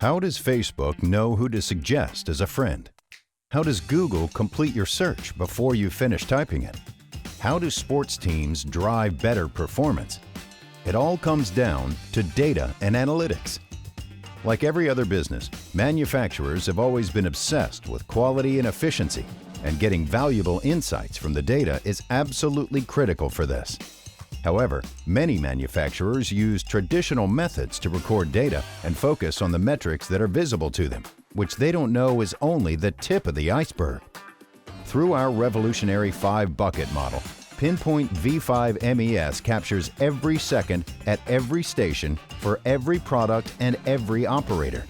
How does Facebook know who to suggest as a friend? How does Google complete your search before you finish typing it? How do sports teams drive better performance? It all comes down to data and analytics. Like every other business, manufacturers have always been obsessed with quality and efficiency, and getting valuable insights from the data is absolutely critical for this. However, many manufacturers use traditional methods to record data and focus on the metrics that are visible to them, which they don't know is only the tip of the iceberg. Through our revolutionary 5-bucket model, PINpoint V5 MES captures every second at every station for every product and every operator.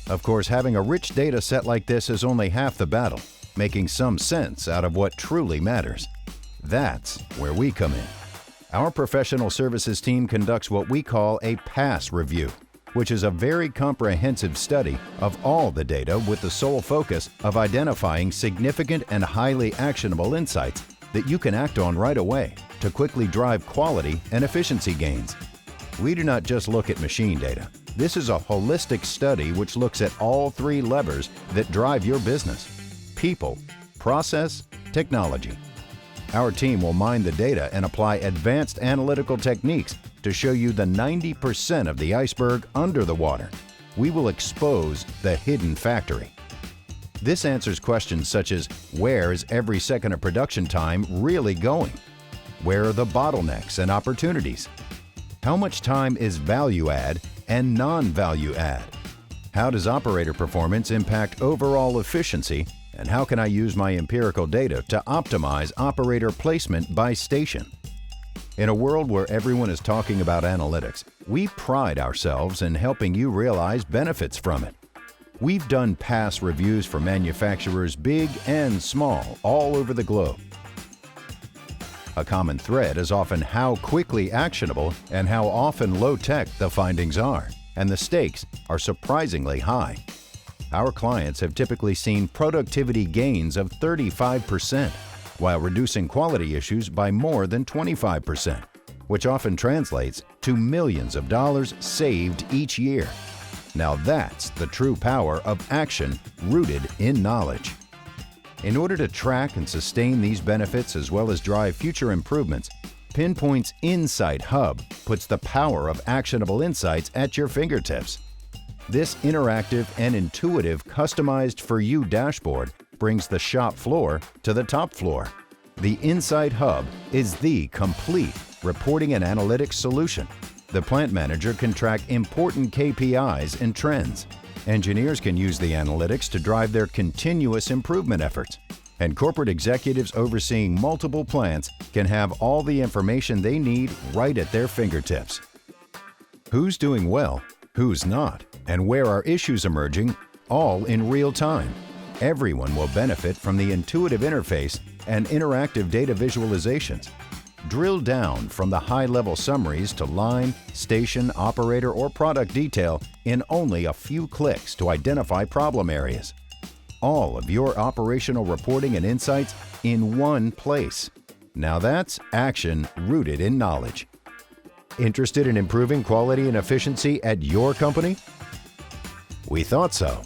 Of course, having a rich data set like this is only half the battle, making some sense out of what truly matters. That's where we come in. Our professional services team conducts what we call a PASS review, which is a very comprehensive study of all the data with the sole focus of identifying significant and highly actionable insights that you can act on right away to quickly drive quality and efficiency gains. We do not just look at machine data. This is a holistic study which looks at all 3 levers that drive your business: people, process, technology. Our team will mine the data and apply advanced analytical techniques to show you the 90% of the iceberg under the water. We will expose the hidden factory. This answers questions such as, where is every second of production time really going? Where are the bottlenecks and opportunities? How much time is value add and non-value add? How does operator performance impact overall efficiency? And how can I use my empirical data to optimize operator placement by station? In a world where everyone is talking about analytics, we pride ourselves in helping you realize benefits from it. We've done PASS reviews for manufacturers big and small all over the globe. A common thread is often how quickly actionable and how often low-tech the findings are, and the stakes are surprisingly high. Our clients have typically seen productivity gains of 35%, while reducing quality issues by more than 25%, which often translates to millions of dollars saved each year. Now that's the true power of action rooted in knowledge. In order to track and sustain these benefits as well as drive future improvements, PINpoint's Insight Hub puts the power of actionable insights at your fingertips. This interactive and intuitive customized-for-you dashboard brings the shop floor to the top floor. The Insight Hub is the complete reporting and analytics solution. The plant manager can track important KPIs and trends. Engineers can use the analytics to drive their continuous improvement efforts. And corporate executives overseeing multiple plants can have all the information they need right at their fingertips. Who's doing well? Who's not? And where are issues emerging? All in real time. Everyone will benefit from the intuitive interface and interactive data visualizations. Drill down from the high-level summaries to line, station, operator, or product detail in only a few clicks to identify problem areas. All of your operational reporting and insights in one place. Now that's action rooted in knowledge. Interested in improving quality and efficiency at your company? We thought so.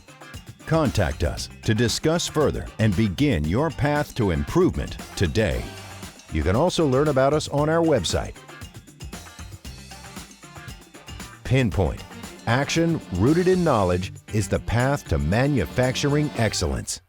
Contact us to discuss further and begin your path to improvement today. You can also learn about us on our website. PINpoint. Action rooted in knowledge is the path to manufacturing excellence.